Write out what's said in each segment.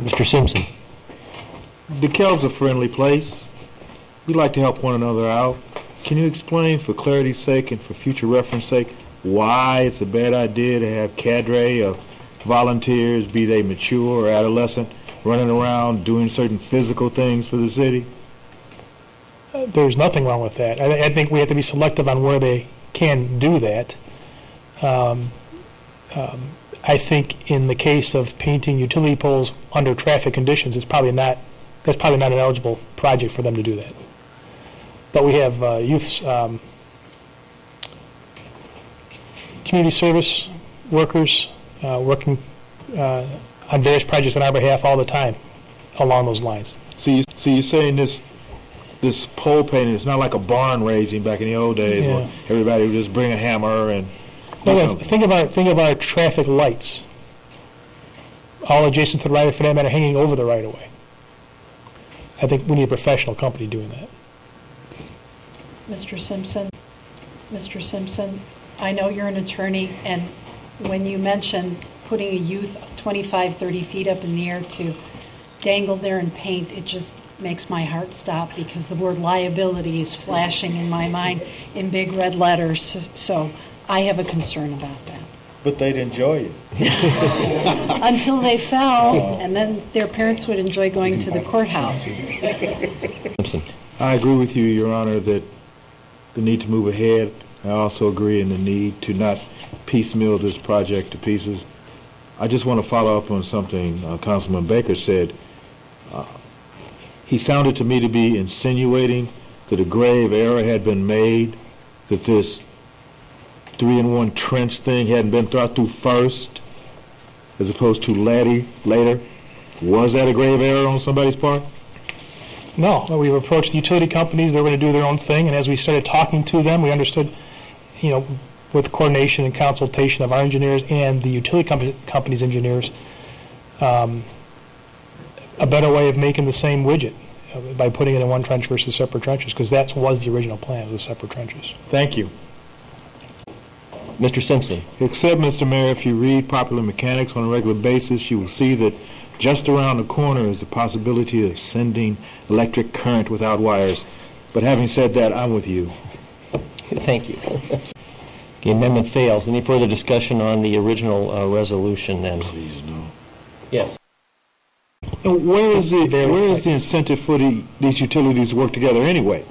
Mr. Simpson. DeKalb's a friendly place. We like to help one another out. Can you explain, for clarity's sake and for future reference sake, why it's a bad idea to have cadre of volunteers, be they mature or adolescent, running around doing certain physical things for the city? There's nothing wrong with that. I think we have to be selective on where they can do that. I think in the case of painting utility poles under traffic conditions, that's probably not an eligible project for them to do that. But we have youth community service workers working on various projects on our behalf all the time along those lines. So you're saying this pole painting is not like a barn raising back in the old days where everybody would just bring a hammer and... Think of our traffic lights, all adjacent to the right-of-way, for that matter, hanging over the right-of-way. I think we need a professional company doing that. Mr. Simpson, I know you're an attorney, and when you mention putting a youth 25, 30 feet up in the air to dangle there and paint, it just makes my heart stop because the word liability is flashing in my mind in big red letters. So I have a concern about that. But they'd enjoy it. Until they fell, and then their parents would enjoy going to the courthouse. I agree with you, Your Honor, that the need to move ahead. I also agree in the need to not piecemeal this project to pieces. I just want to follow up on something Councilman Baker said. He sounded to me to be insinuating that a grave error had been made, that this 3-in-1 trench thing hadn't been thought through first, as opposed to later. Was that a grave error on somebody's part? No. We've approached the utility companies. They were going to do their own thing, and as we started talking to them, we understood, with coordination and consultation of our engineers and the utility company's engineers, a better way of making the same widget by putting it in one trench versus separate trenches, because that was the original plan, the separate trenches. Thank you. Mr. Simpson. Except, Mr. Mayor, if you read Popular Mechanics on a regular basis, you will see that just around the corner is the possibility of sending electric current without wires. But having said that, I'm with you. Thank you. The amendment fails. Any further discussion on the original resolution then? Please, no. Yes. And where is the incentive for these utilities to work together anyway?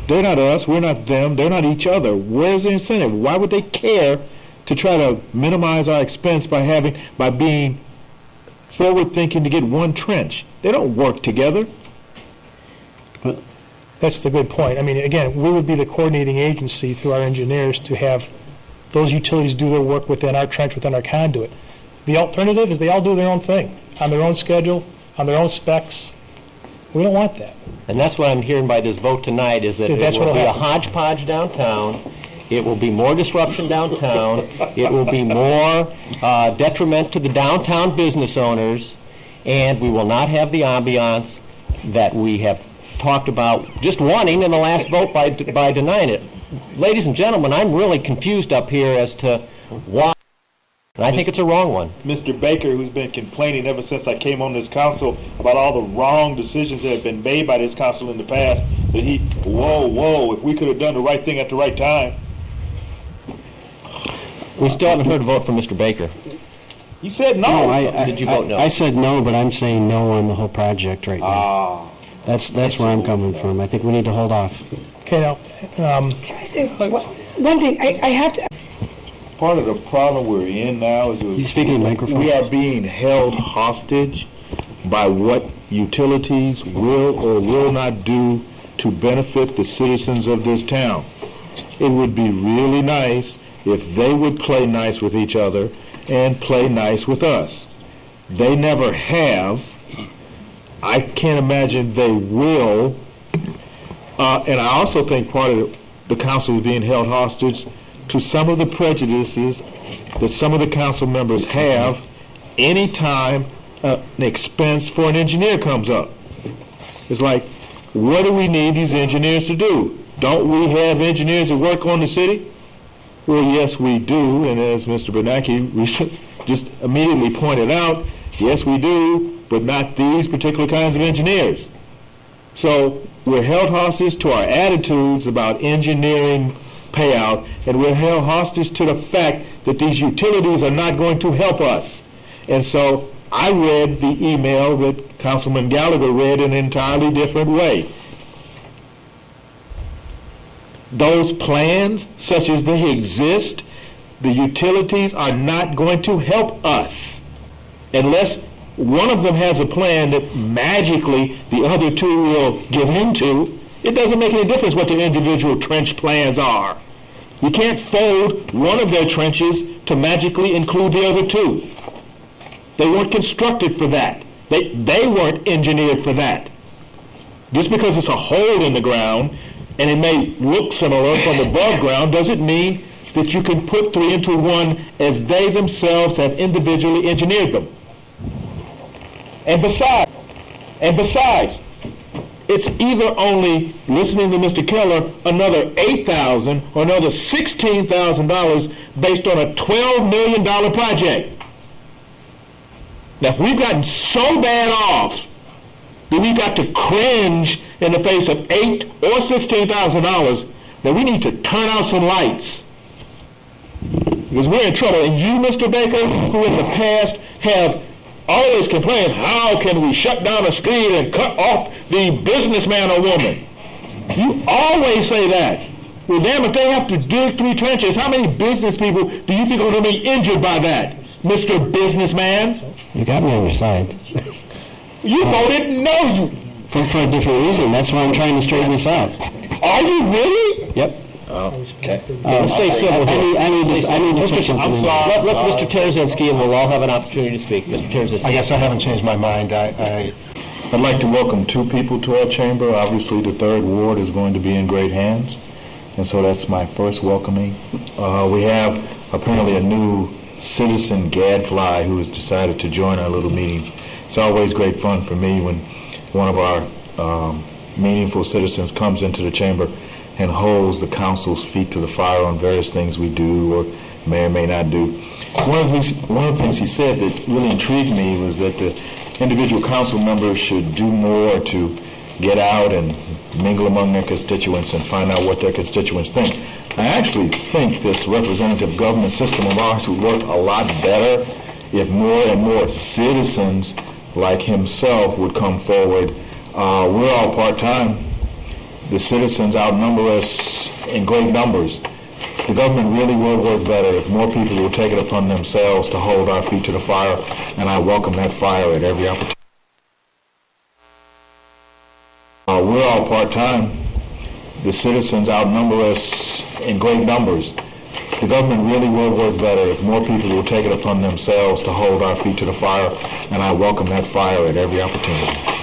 They're not us, we're not them, they're not each other. Where's the incentive? Why would they care to try to minimize our expense by being forward thinking to get one trench? They don't work together. That's the good point. I mean, again, we would be the coordinating agency through our engineers to have those utilities do their work within our trench, within our conduit. The alternative is they all do their own thing, on their own schedule, on their own specs. We don't want that. And that's what I'm hearing by this vote tonight, is that it will be a hodgepodge downtown. It will be more disruption downtown. It will be more detriment to the downtown business owners. And we will not have the ambiance that we have talked about just wanting in the last vote by denying it. Ladies and gentlemen, I'm really confused up here as to why. And I think it's a wrong one. Mr. Baker, who's been complaining ever since I came on this council about all the wrong decisions that have been made by this council in the past, that whoa, if we could have done the right thing at the right time. We still haven't heard a vote from Mr. Baker. You said no. Did you vote no? I said no, but I'm saying no on the whole project right now. That's where I'm coming from. I think we need to hold off. Okay, now, Can I say one thing? I have to... Part of the problem we're in now is You speaking in the microphone? We are being held hostage by what utilities will or will not do to benefit the citizens of this town. It would be really nice if they would play nice with each other and play nice with us. They never have. I can't imagine they will. And I also think part of the council is being held hostage to some of the prejudices that some of the council members have any time an expense for an engineer comes up. It's like, what do we need these engineers to do? Don't we have engineers that work on the city? Well, yes, we do, and as Mr. Bernanke just immediately pointed out, Yes, we do, but not these particular kinds of engineers. So we're held hostage to our attitudes about engineering payout, and we're held hostage to the fact that these utilities are not going to help us. And so I read the email that Councilman Gallagher read in an entirely different way. Those plans, such as they exist, the utilities are not going to help us unless one of them has a plan that magically the other two will give into. It doesn't make any difference what their individual trench plans are. You can't fold one of their trenches to magically include the other two. They weren't constructed for that. They weren't engineered for that. Just because it's a hole in the ground and it may look similar from above ground doesn't mean that you can put three into one as they themselves have individually engineered them. And besides, it's either only, listening to Mr. Keller, another $8,000 or another $16,000 based on a $12 million project. Now, if we've gotten so bad off that we've got to cringe in the face of $8,000 or $16,000, then we need to turn out some lights. Because we're in trouble. And you, Mr. Baker, who in the past have always complained, how can we shut down a street and cut off the businessman or woman? You always say that. Well, damn, if they have to dig 3 trenches, how many business people do you think are going to be injured by that, Mr. Businessman? You got me on your side. You voted no. For a different reason. That's why I'm trying to straighten this out. Are you really? Yep. Okay. Let's stay civil here. I need to put something in. Let's Mr. Terzinsky, and we'll all have an opportunity to speak. Mr. Terzinsky. I guess I haven't changed my mind. I'd like to welcome 2 people to our chamber. Obviously, the 3rd Ward is going to be in great hands, and so that's my first welcoming. We have apparently a new citizen gadfly who has decided to join our little meetings. It's always great fun for me when one of our meaningful citizens comes into the chamber and holds the council's feet to the fire on various things we do or may or may not do. One of the things he said that really intrigued me was that the individual council members should do more to get out and mingle among their constituents and find out what their constituents think. I actually think this representative government system of ours would work a lot better if more and more citizens like himself would come forward. We're all part-time. The citizens outnumber us in great numbers. The government really will work better if more people will take it upon themselves to hold our feet to the fire, and I welcome that fire at every opportunity. We're all part-time. The citizens outnumber us in great numbers. The government really will work better if more people will take it upon themselves to hold our feet to the fire, and I welcome that fire at every opportunity.